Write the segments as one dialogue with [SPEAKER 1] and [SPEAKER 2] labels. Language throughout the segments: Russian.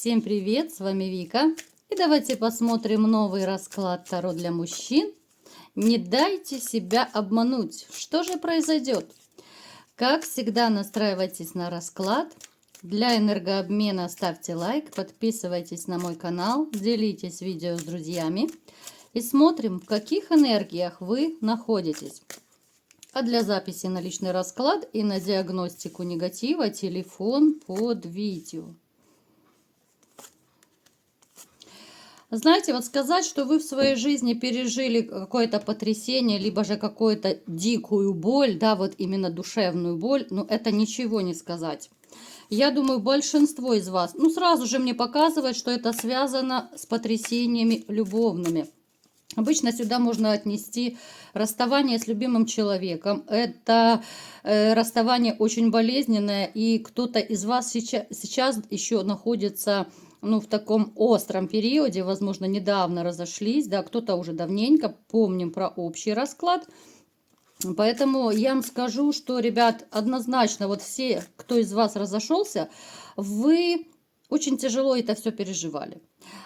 [SPEAKER 1] Всем привет, с вами Вика. И давайте посмотрим новый расклад Таро для мужчин. Не дайте себя обмануть. Что же произойдет? Как всегда, настраивайтесь на расклад. Для энергообмена ставьте лайк, подписывайтесь на мой канал, делитесь видео с друзьями. И смотрим, в каких энергиях вы находитесь. А для записи на личный расклад и на диагностику негатива телефон под видео. Знаете, вот сказать, что вы в своей жизни пережили какое-то потрясение, либо же какую-то дикую боль, да, вот именно душевную боль, ну, это ничего не сказать. Я думаю, большинство из вас, ну, сразу же мне показывает, что это связано с потрясениями любовными. Обычно сюда можно отнести расставание с любимым человеком. Это расставание очень болезненное, и кто-то из вас сейчас еще находится, ну, в таком остром периоде, возможно, недавно разошлись, да, кто-то уже давненько, помним про общий расклад. Поэтому я вам скажу, что, ребят, однозначно, вот все, кто из вас разошелся, вы очень тяжело это все переживали.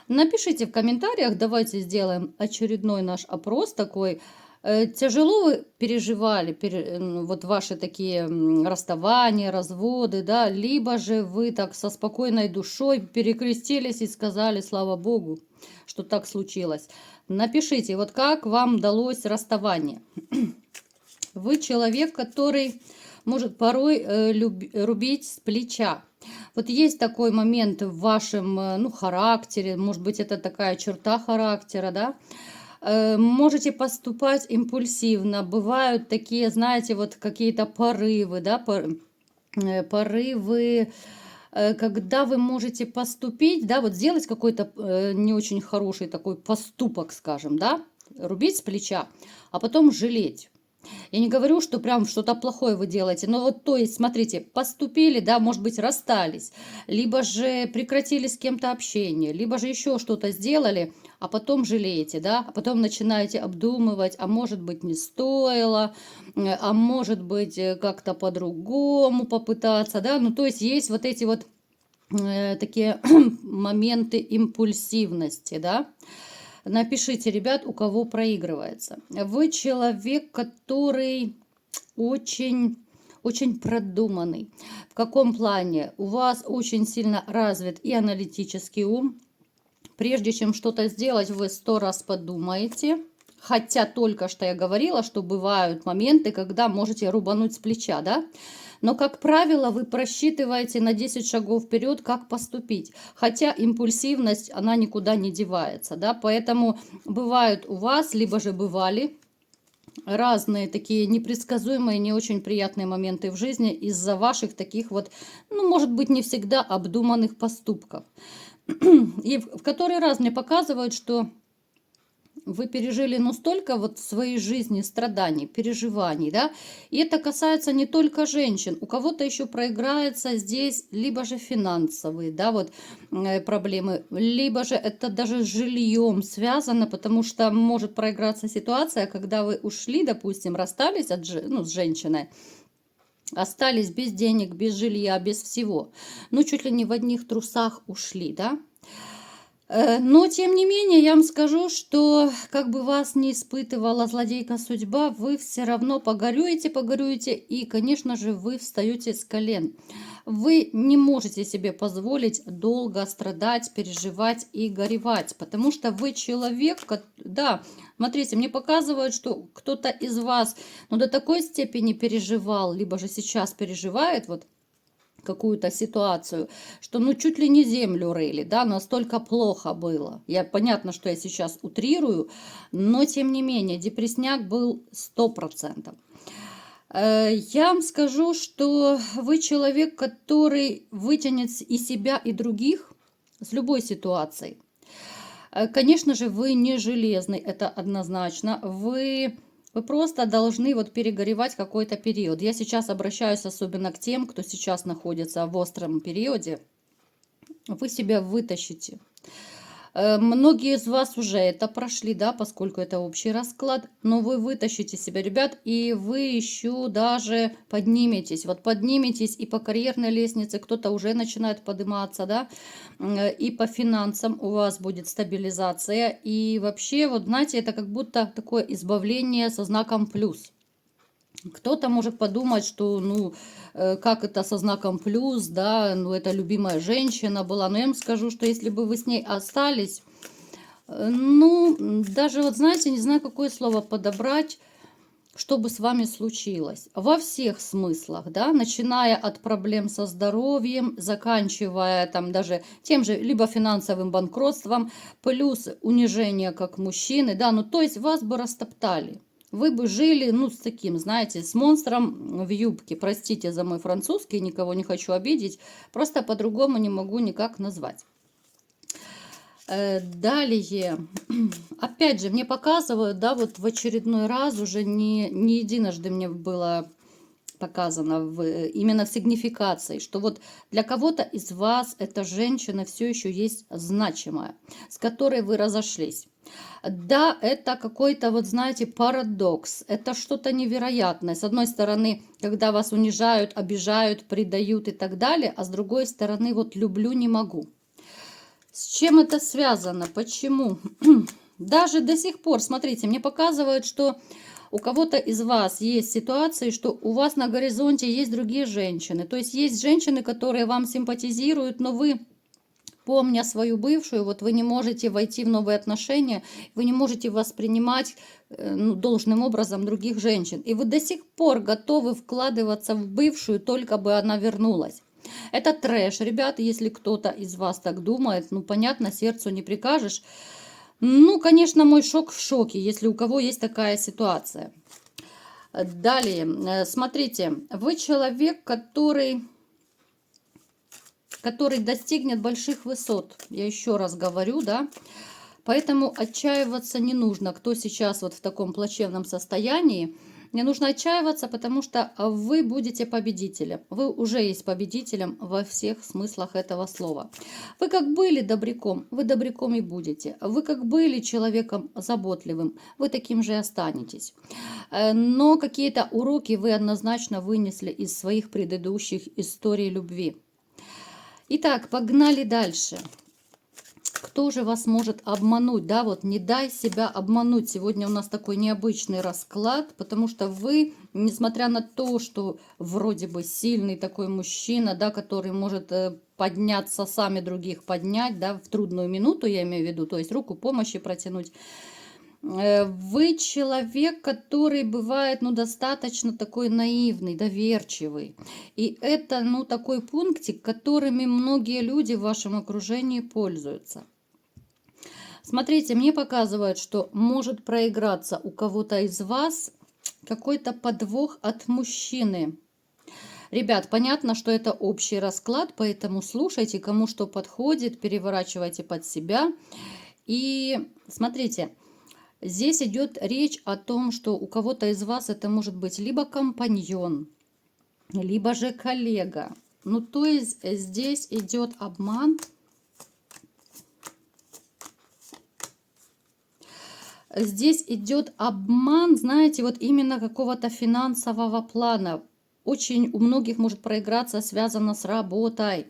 [SPEAKER 1] Напишите в комментариях, давайте сделаем очередной наш опрос такой. Тяжело вы переживали вот ваши такие расставания, разводы, да, либо же вы так со спокойной душой перекрестились и сказали, слава Богу, что так случилось. Напишите, вот как вам далось расставание. Вы человек, который может порой рубить с плеча. Вот есть такой момент в вашем, ну, характере, может быть, это такая черта характера, да. Можете поступать импульсивно, бывают такие, знаете, вот какие-то порывы, да, порывы, когда вы можете поступить, да, вот сделать какой-то не очень хороший такой поступок, скажем, да, рубить с плеча, а потом жалеть. Я не говорю, что прям что-то плохое вы делаете, но вот, то есть, смотрите, поступили, да, может быть, расстались, либо же прекратили с кем-то общение, либо же еще что-то сделали, а потом жалеете, да, а потом начинаете обдумывать, а может быть, не стоило, а может быть, как-то по-другому попытаться, да, ну, то есть вот эти вот такие моменты импульсивности, да. Напишите, ребят, у кого проигрывается. Вы человек, который очень продуманный. В каком плане? У вас очень сильно развит и аналитический ум. Прежде чем что-то сделать, вы 100 раз подумаете. Хотя только что я говорила, что бывают моменты, когда можете рубануть с плеча, да? Но, как правило, вы просчитываете на 10 шагов вперед, как поступить. Хотя импульсивность, она никуда не девается, да? Поэтому бывают у вас, либо же бывали разные такие непредсказуемые, не очень приятные моменты в жизни из-за ваших таких вот, ну, может быть, не всегда обдуманных поступков. И в который раз мне показывают, что вы пережили, ну, столько вот в своей жизни страданий, переживаний, да, и это касается не только женщин, у кого-то еще проиграется здесь либо же финансовые, да, вот проблемы, либо же это даже с жильем связано, потому что может проиграться ситуация, когда вы ушли, допустим, расстались ну, с женщиной, остались без денег, без жилья, без всего, ну, чуть ли не в одних трусах ушли, да. Но, тем не менее, я вам скажу, что как бы вас не испытывала злодейка судьба, вы все равно погорюете, и, конечно же, вы встаете с колен. Вы не можете себе позволить долго страдать, переживать и горевать, потому что вы человек, да, смотрите, мне показывают, что кто-то из вас, ну, до такой степени переживал, либо же сейчас переживает, вот, какую-то ситуацию, что ну чуть ли не землю рыли, да, настолько плохо было. Понятно, что я сейчас утрирую, но тем не менее депрессняк был 100%. Я вам скажу, что вы человек, который вытянет и себя, и других с любой ситуацией. Конечно же, вы не железный, это однозначно. Вы просто должны вот перегоревать какой-то период. Я сейчас обращаюсь особенно к тем, кто сейчас находится в остром периоде. Вы себя вытащите. Многие из вас уже это прошли, да, поскольку это общий расклад, но вы вытащите себя, ребят, и вы еще даже подниметесь. Вот подниметесь и по карьерной лестнице, кто-то уже начинает подниматься, да, и по финансам у вас будет стабилизация. И вообще, вот знаете, это как будто такое избавление со знаком плюс. Кто-то может подумать, что, ну, как это со знаком плюс, да, ну, это любимая женщина была. Но я вам скажу, что если бы вы с ней остались, ну, даже вот, знаете, не знаю, какое слово подобрать, что бы с вами случилось. Во всех смыслах, да, начиная от проблем со здоровьем, заканчивая там даже тем же либо финансовым банкротством, плюс унижение как мужчины, да, ну, то есть вас бы растоптали. Вы бы жили, ну, с таким, знаете, с монстром в юбке. Простите за мой французский, никого не хочу обидеть. Просто по-другому не могу никак назвать. Далее, опять же, мне показывают, да, вот в очередной раз, уже не единожды мне было показано именно в сигнификации, что вот для кого-то из вас эта женщина все еще есть значимая, с которой вы разошлись. Да, это какой-то, вот знаете, парадокс, это что-то невероятное. С одной стороны, когда вас унижают, обижают, предают и так далее, а с другой стороны, вот люблю, не могу. С чем это связано? Почему? Даже до сих пор, смотрите, мне показывают, что у кого-то из вас есть ситуации, что у вас на горизонте есть другие женщины. То есть есть женщины, которые вам симпатизируют, но вы, помня свою бывшую, вот вы не можете войти в новые отношения, вы не можете воспринимать ну, должным образом других женщин. И вы до сих пор готовы вкладываться в бывшую, только бы она вернулась. Это трэш, ребята, если кто-то из вас так думает, ну, понятно, сердцу не прикажешь. Ну, конечно, мой шок в шоке, если у кого есть такая ситуация. Далее, смотрите, вы человек, который достигнет больших высот. Я еще раз говорю, да. Поэтому отчаиваться не нужно. Кто сейчас вот в таком плачевном состоянии, не нужно отчаиваться, потому что вы будете победителем. Вы уже есть победителем во всех смыслах этого слова. Вы как были добряком, вы добряком и будете. Вы как были человеком заботливым, вы таким же и останетесь. Но какие-то уроки вы однозначно вынесли из своих предыдущих историй любви. Итак, погнали дальше. Кто же вас может обмануть, да, вот не дай себя обмануть. Сегодня у нас такой необычный расклад, потому что вы, несмотря на то, что вроде бы сильный такой мужчина, да, который может подняться, сами других поднять, да, в трудную минуту, я имею в виду, то есть руку помощи протянуть, вы человек, который бывает, ну, достаточно такой наивный, доверчивый. И это, ну, такой пунктик, которыми многие люди в вашем окружении пользуются. Смотрите, мне показывают, что может проиграться у кого-то из вас какой-то подвох от мужчины. Ребят, понятно, что это общий расклад, поэтому слушайте, кому что подходит, переворачивайте под себя. И смотрите, здесь идет речь о том, что у кого-то из вас это может быть либо компаньон, либо же коллега. Ну, то есть здесь идет обман. Здесь идет обман, знаете, вот именно какого-то финансового плана. Очень у многих может проиграться, связано с работой.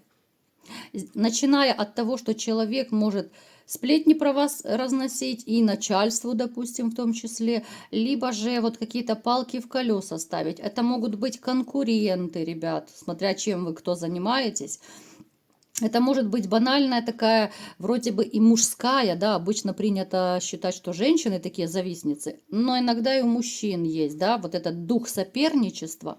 [SPEAKER 1] Начиная от того, что человек может сплетни про вас разносить и начальству, допустим, в том числе, либо же вот какие-то палки в колеса ставить. Это могут быть конкуренты, ребят, смотря чем вы, кто занимаетесь. Это может быть банальная такая, вроде бы и мужская, да, обычно принято считать, что женщины такие завистницы, но иногда и у мужчин есть, да, вот этот дух соперничества.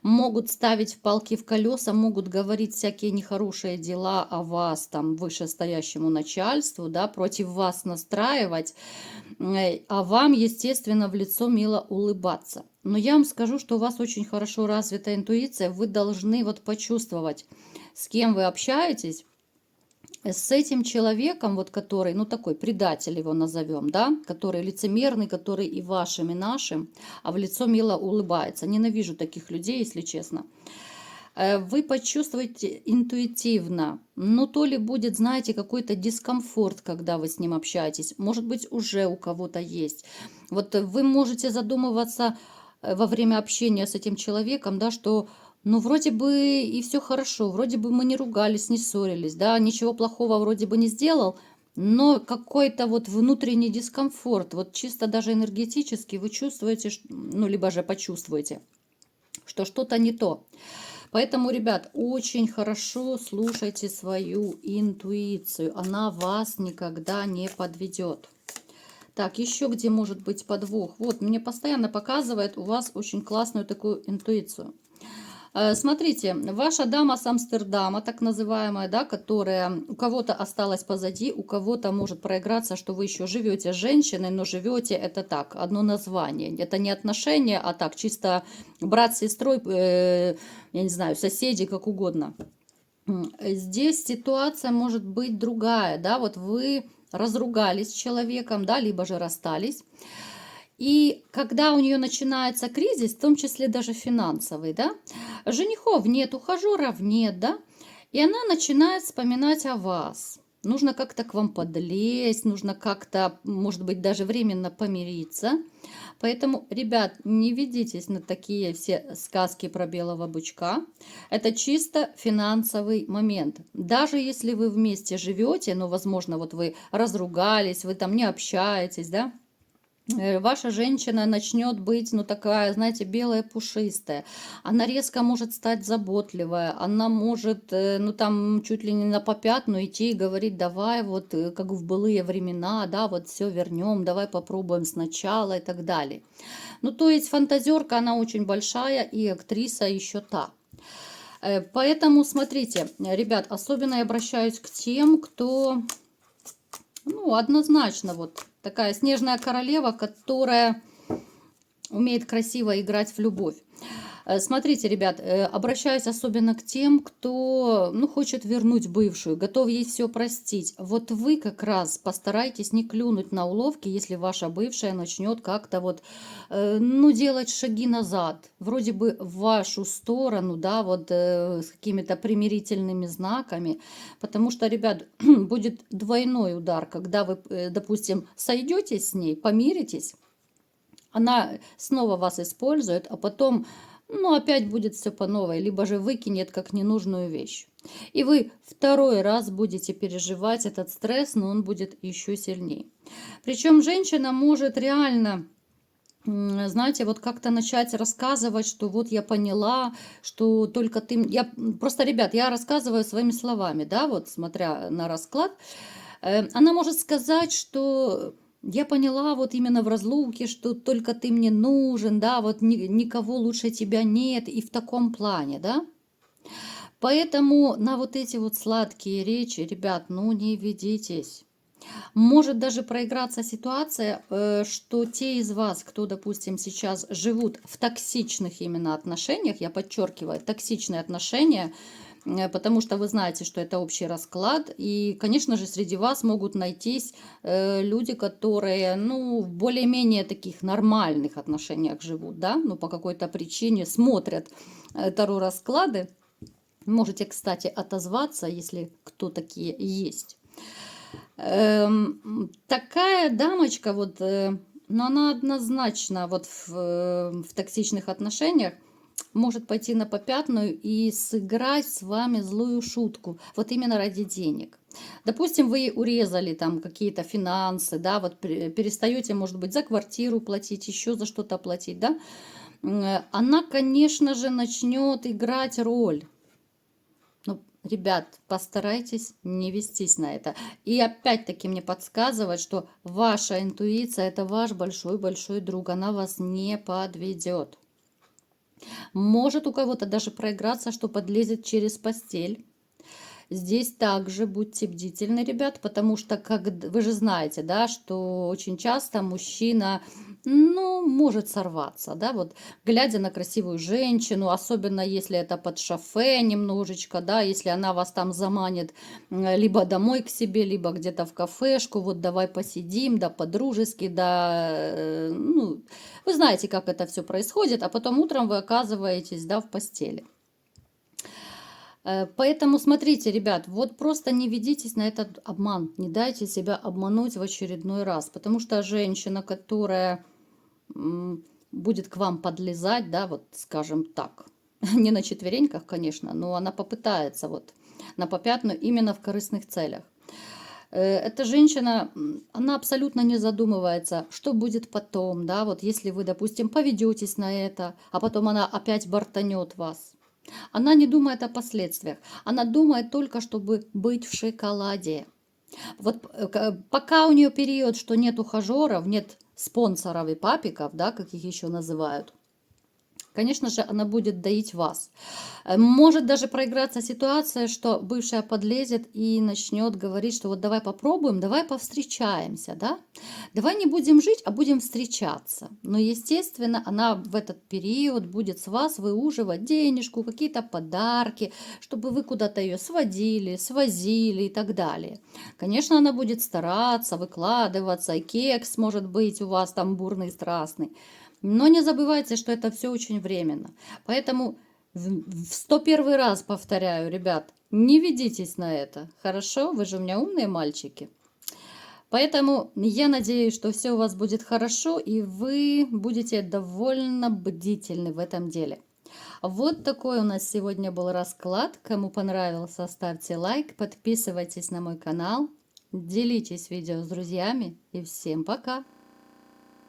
[SPEAKER 1] Могут ставить палки в колеса, могут говорить всякие нехорошие дела о вас, там, вышестоящему начальству, да, против вас настраивать, а вам, естественно, в лицо мило улыбаться. Но я вам скажу, что у вас очень хорошо развита интуиция, вы должны вот почувствовать, с кем вы общаетесь, с этим человеком, вот который, ну такой предатель его назовем, да, который лицемерный, который и вашим, и нашим, а в лицо мило улыбается. Ненавижу таких людей, если честно. Вы почувствуете интуитивно, но то ли будет, знаете, какой-то дискомфорт, когда вы с ним общаетесь, может быть, уже у кого-то есть. Вот вы можете задумываться во время общения с этим человеком, да, что ну вроде бы и все хорошо, вроде бы мы не ругались, не ссорились, да, ничего плохого вроде бы не сделал, но какой-то вот внутренний дискомфорт, вот чисто даже энергетически вы чувствуете, ну либо же почувствуете, что что-то не то. Поэтому, ребят, очень хорошо слушайте свою интуицию. Она вас никогда не подведет. Так, еще где может быть подвох? Вот, мне постоянно показывает у вас очень классную такую интуицию. Смотрите, ваша дама с Амстердама, так называемая, да, которая у кого-то осталась позади, у кого-то может проиграться, что вы еще живете с женщиной, но живете это так, одно название. Это не отношения, а так, чисто брат с сестрой, я не знаю, соседи, как угодно. Здесь ситуация может быть другая, да, вот вы разругались с человеком, да, либо же расстались. И когда у нее начинается кризис, в том числе даже финансовый, да, женихов нет, ухажеров нет, да, и она начинает вспоминать о вас. Нужно как-то к вам подлезть, нужно как-то, может быть, даже временно помириться. Поэтому, ребят, не ведитесь на такие все сказки про белого бычка. Это чисто финансовый момент. Даже если вы вместе живете, но, возможно, вот вы разругались, вы там не общаетесь, да, ваша женщина начнет быть, ну, такая, знаете, белая, пушистая. Она резко может стать заботливая. Она может, ну, там, чуть ли не на попятную идти и говорить, давай, вот, как в былые времена, да, вот все вернем, давай попробуем сначала и так далее. Ну, то есть фантазерка, она очень большая, и актриса еще та. Поэтому, смотрите, ребят, особенно я обращаюсь к тем, кто... Ну, однозначно, вот такая снежная королева, которая умеет красиво играть в любовь. Смотрите, ребят, обращаюсь особенно к тем, кто, ну, хочет вернуть бывшую, готов ей все простить. Вот вы как раз постарайтесь не клюнуть на уловки, если ваша бывшая начнет как-то вот, ну, делать шаги назад, вроде бы в вашу сторону, да, вот с какими-то примирительными знаками, потому что, ребят, будет двойной удар, когда вы, допустим, сойдетесь с ней, помиритесь, она снова вас использует, а потом, ну, опять будет все по новой, либо же выкинет как ненужную вещь. И вы второй раз будете переживать этот стресс, но он будет еще сильнее. Причем женщина может реально, знаете, вот как-то начать рассказывать, что вот я поняла, что только ты... Я просто, ребят, я рассказываю своими словами, да, вот смотря на расклад. Она может сказать, что я поняла вот именно в разлуке, что только ты мне нужен, да, вот никого лучше тебя нет, и в таком плане, да. Поэтому на вот эти вот сладкие речи, ребят, ну не ведитесь. Может даже проиграться ситуация, что те из вас, кто, допустим, сейчас живут в токсичных именно отношениях, я подчеркиваю, токсичные отношения, потому что вы знаете, что это общий расклад, и, конечно же, среди вас могут найтись люди, которые, ну, в более-менее таких нормальных отношениях живут, да, ну, по какой-то причине смотрят таро-расклады. Можете, кстати, отозваться, если кто такие есть. Такая дамочка, вот, но она однозначно вот в токсичных отношениях может пойти на попятную и сыграть с вами злую шутку, вот именно ради денег. Допустим, вы урезали там какие-то финансы, да, вот перестаете, может быть, за квартиру платить, еще за что-то платить, да, она, конечно же, начнет играть роль. Ну, ребят, постарайтесь не вестись на это. И опять-таки мне подсказывает, что ваша интуиция – это ваш большой-большой друг. Она вас не подведет. Может у кого-то даже проиграться, что подлезет через постель. Здесь также будьте бдительны, ребят, потому что, как вы же знаете, да, что очень часто мужчина, ну, может сорваться, да, вот, глядя на красивую женщину, особенно если это под шофе немножечко, да, если она вас там заманит либо домой к себе, либо где-то в кафешку, вот, давай посидим, да, по-дружески, да, ну, вы знаете, как это все происходит, а потом утром вы оказываетесь, да, в постели. Поэтому смотрите, ребят, вот просто не ведитесь на этот обман, не дайте себя обмануть в очередной раз, потому что женщина, которая будет к вам подлезать, да, вот скажем так, не на четвереньках, конечно, но она попытается вот на попятную именно в корыстных целях. Эта женщина, она абсолютно не задумывается, что будет потом, да, вот если вы, допустим, поведетесь на это, а потом она опять бортанет вас. Она не думает о последствиях, она думает только, чтобы быть в шоколаде. Вот пока у нее период, что нет ухажеров, нет спонсоров и папиков, да, как их еще называют, конечно же, она будет доить вас. Может даже проиграться ситуация, что бывшая подлезет и начнет говорить, что вот давай попробуем, давай повстречаемся, да? Давай не будем жить, а будем встречаться. Но, естественно, она в этот период будет с вас выуживать денежку, какие-то подарки, чтобы вы куда-то ее сводили, свозили и так далее. Конечно, она будет стараться, выкладываться, и кекс может быть у вас там бурный, страстный. Но не забывайте, что это все очень временно. Поэтому в 101 раз повторяю, ребят, не ведитесь на это. Хорошо? Вы же у меня умные мальчики. Поэтому я надеюсь, что все у вас будет хорошо, и вы будете довольно бдительны в этом деле. Вот такой у нас сегодня был расклад. Кому понравился, ставьте лайк, подписывайтесь на мой канал, делитесь видео с друзьями, и всем пока!